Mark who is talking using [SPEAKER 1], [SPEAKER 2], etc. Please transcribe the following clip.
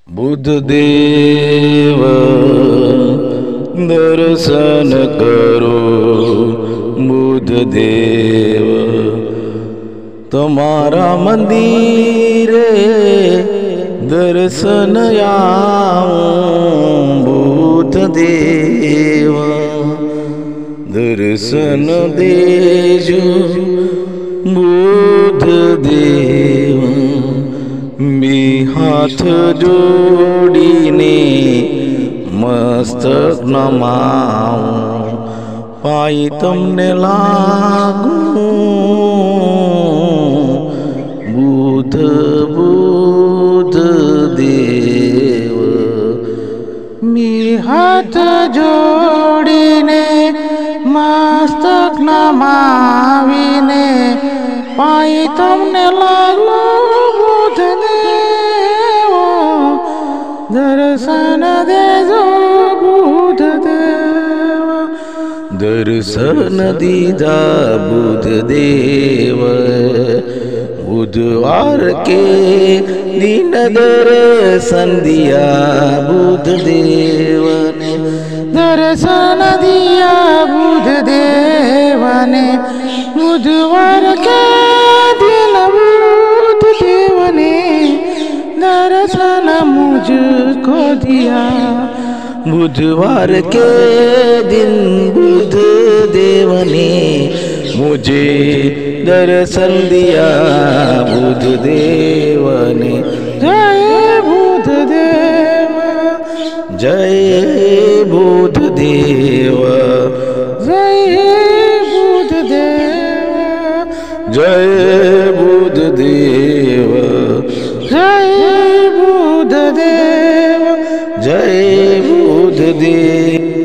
[SPEAKER 1] बुद्ध देव दर्शन करो, बुद्ध देव तुम्हारा मंदिरे दर्शन आऊं। बुद्ध देव दर्शन देजो, बुद्ध देव मी हाथ जोड़ीने मस्तक नमाऊं। पाई तुमने लागू बुद्ध बुद्ध देव। मी हाथ जोड़ीने मस्तक नमावीने पाई तुमने लागू बुद्ध देव। दर्शन देजो बुद्ध देव। दर्शन दीदा बुद्ध देव। बुधवार के दिन दर्शन दिया बुद्ध देव ने। दर्शन दिया बुद्ध देव ने। बुधवार के दिन बुद्ध देव ने दर्शन मुझको दिया। बुधवार के दिन बुद्ध देव ने मुझे दर्शन दिया बुद्ध देव ने। जय बुद्ध देव, जय बुद्ध देव, जय बुद्ध देव, जय बुद्ध देव, जय बुद्ध देव, जय बुद्ध देव।